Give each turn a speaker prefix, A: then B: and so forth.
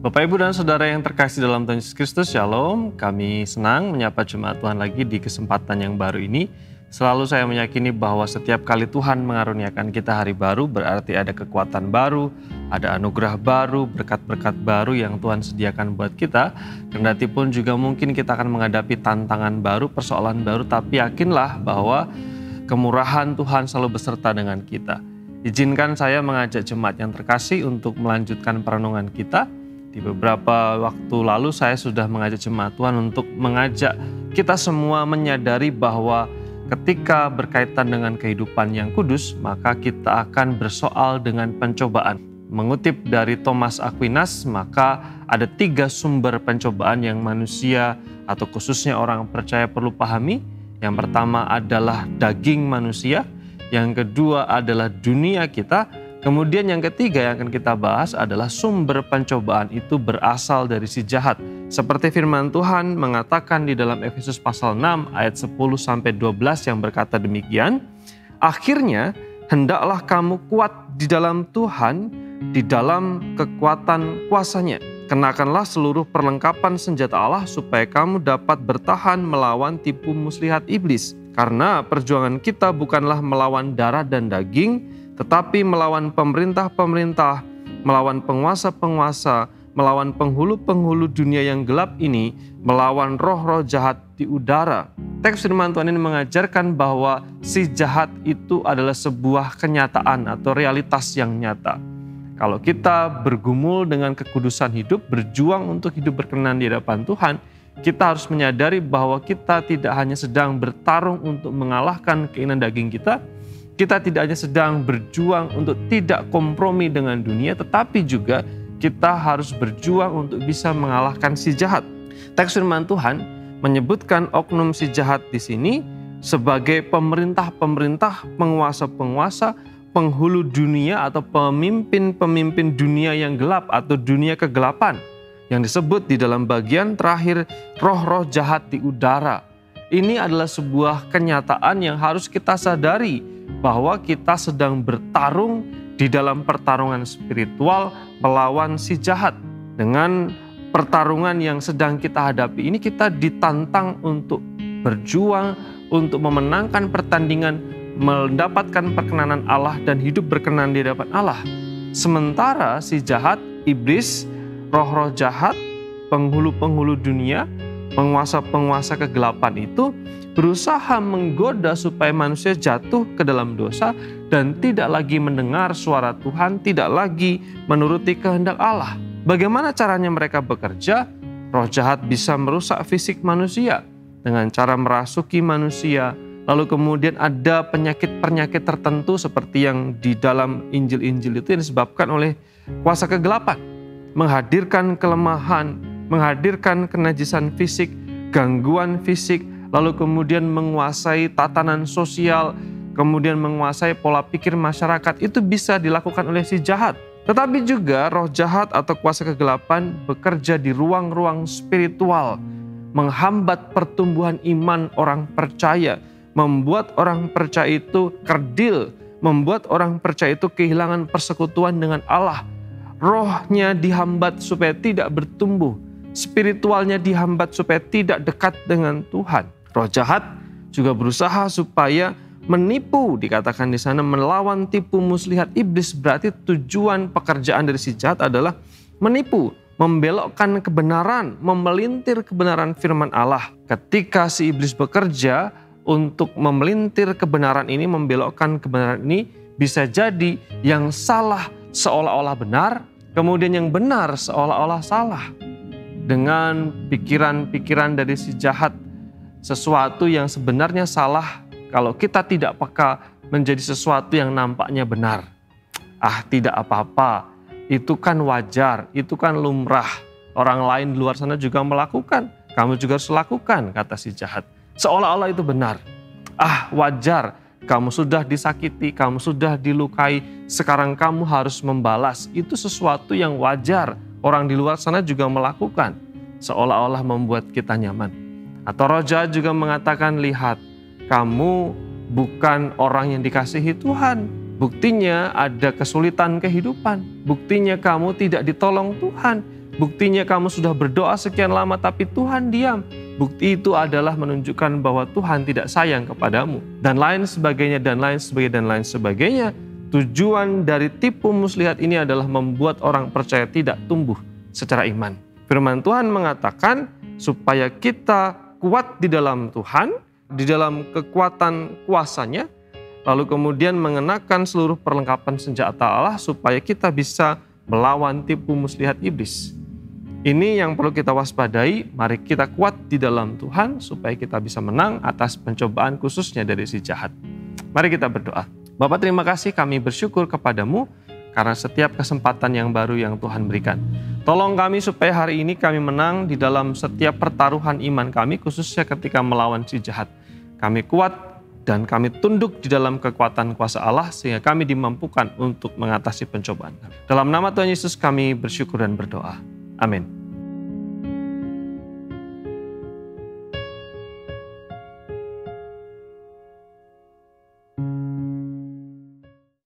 A: Bapak, Ibu, dan Saudara yang terkasih dalam Tuhan Yesus Kristus, Shalom. Kami senang menyapa jemaat Tuhan lagi di kesempatan yang baru ini. Selalu saya meyakini bahwa setiap kali Tuhan mengaruniakan kita hari baru, berarti ada kekuatan baru, ada anugerah baru, berkat-berkat baru yang Tuhan sediakan buat kita. Kendati pun juga mungkin kita akan menghadapi tantangan baru, persoalan baru, tapi yakinlah bahwa kemurahan Tuhan selalu beserta dengan kita. Izinkan saya mengajak jemaat yang terkasih untuk melanjutkan perenungan kita. Di beberapa waktu lalu saya sudah mengajak jemaat Tuhan untuk mengajak kita semua menyadari bahwa ketika berkaitan dengan kehidupan yang kudus, maka kita akan bersoal dengan pencobaan. Mengutip dari Thomas Aquinas, maka ada 3 sumber pencobaan yang manusia atau khususnya orang percaya perlu pahami. Yang pertama adalah daging manusia, yang kedua adalah dunia kita, kemudian yang ketiga yang akan kita bahas adalah sumber pencobaan itu berasal dari si jahat. Seperti firman Tuhan mengatakan di dalam Efesus pasal 6 ayat 10-12 yang berkata demikian, "Akhirnya hendaklah kamu kuat di dalam Tuhan, di dalam kekuatan kuasa-Nya. Kenakanlah seluruh perlengkapan senjata Allah supaya kamu dapat bertahan melawan tipu muslihat iblis. Karena perjuangan kita bukanlah melawan darah dan daging, tetapi melawan pemerintah-pemerintah, melawan penguasa-penguasa, melawan penghulu-penghulu dunia yang gelap ini, melawan roh-roh jahat di udara." Teks firman Tuhan ini mengajarkan bahwa si jahat itu adalah sebuah kenyataan atau realitas yang nyata. Kalau kita bergumul dengan kekudusan hidup, berjuang untuk hidup berkenan di hadapan Tuhan, kita harus menyadari bahwa kita tidak hanya sedang bertarung untuk mengalahkan keinginan daging kita, kita tidak hanya sedang berjuang untuk tidak kompromi dengan dunia, tetapi juga kita harus berjuang untuk bisa mengalahkan si jahat. Teks firman Tuhan menyebutkan oknum si jahat di sini sebagai pemerintah-pemerintah, penguasa-penguasa, penghulu dunia atau pemimpin-pemimpin dunia yang gelap atau dunia kegelapan. Yang disebut di dalam bagian terakhir roh-roh jahat di udara. Ini adalah sebuah kenyataan yang harus kita sadari bahwa kita sedang bertarung di dalam pertarungan spiritual melawan si jahat. Dengan pertarungan yang sedang kita hadapi ini, kita ditantang untuk berjuang, untuk memenangkan pertandingan, mendapatkan perkenanan Allah dan hidup berkenan di hadapan Allah. Sementara si jahat, iblis, roh-roh jahat, penghulu-penghulu dunia, penguasa-penguasa kegelapan itu berusaha menggoda supaya manusia jatuh ke dalam dosa dan tidak lagi mendengar suara Tuhan, tidak lagi menuruti kehendak Allah. Bagaimana caranya mereka bekerja? Roh jahat bisa merusak fisik manusia dengan cara merasuki manusia. Lalu kemudian ada penyakit-penyakit tertentu seperti yang di dalam Injil-Injil itu yang disebabkan oleh kuasa kegelapan. Menghadirkan kelemahan, menghadirkan kenajisan fisik, gangguan fisik, lalu kemudian menguasai tatanan sosial, kemudian menguasai pola pikir masyarakat. Itu bisa dilakukan oleh si jahat. Tetapi juga roh jahat atau kuasa kegelapan bekerja di ruang-ruang spiritual, menghambat pertumbuhan iman orang percaya, membuat orang percaya itu kerdil, membuat orang percaya itu kehilangan persekutuan dengan Allah. Rohnya dihambat supaya tidak bertumbuh, spiritualnya dihambat supaya tidak dekat dengan Tuhan. Roh jahat juga berusaha supaya menipu, dikatakan di sana melawan tipu muslihat iblis, berarti tujuan pekerjaan dari si jahat adalah menipu, membelokkan kebenaran, memelintir kebenaran firman Allah. Ketika si iblis bekerja untuk memelintir kebenaran ini, membelokkan kebenaran ini, bisa jadi yang salah seolah-olah benar, kemudian yang benar seolah-olah salah. Dengan pikiran-pikiran dari si jahat, sesuatu yang sebenarnya salah, kalau kita tidak peka menjadi sesuatu yang nampaknya benar. Tidak apa-apa, itu kan wajar, itu kan lumrah. Orang lain di luar sana juga melakukan, kamu juga harus lakukan, kata si jahat. Seolah-olah itu benar. Wajar. Kamu sudah disakiti, kamu sudah dilukai, sekarang kamu harus membalas. Itu sesuatu yang wajar. Orang di luar sana juga melakukan. Seolah-olah membuat kita nyaman. Atau roh jahat juga mengatakan, lihat, kamu bukan orang yang dikasihi Tuhan. Buktinya ada kesulitan kehidupan. Buktinya kamu tidak ditolong Tuhan. Buktinya kamu sudah berdoa sekian lama tapi Tuhan diam. Bukti itu adalah menunjukkan bahwa Tuhan tidak sayang kepadamu. Dan lain sebagainya, dan lain sebagainya, dan lain sebagainya. Tujuan dari tipu muslihat ini adalah membuat orang percaya tidak tumbuh secara iman. Firman Tuhan mengatakan supaya kita kuat di dalam Tuhan, di dalam kekuatan kuasanya, lalu kemudian mengenakan seluruh perlengkapan senjata Allah supaya kita bisa melawan tipu muslihat iblis. Ini yang perlu kita waspadai. Mari kita kuat di dalam Tuhan supaya kita bisa menang atas pencobaan khususnya dari si jahat. Mari kita berdoa. Bapa, terima kasih, kami bersyukur kepadamu karena setiap kesempatan yang baru yang Tuhan berikan. Tolong kami supaya hari ini kami menang di dalam setiap pertaruhan iman kami, khususnya ketika melawan si jahat. Kami kuat dan kami tunduk di dalam kekuatan kuasa Allah sehingga kami dimampukan untuk mengatasi pencobaan. Dalam nama Tuhan Yesus kami bersyukur dan berdoa. Amin.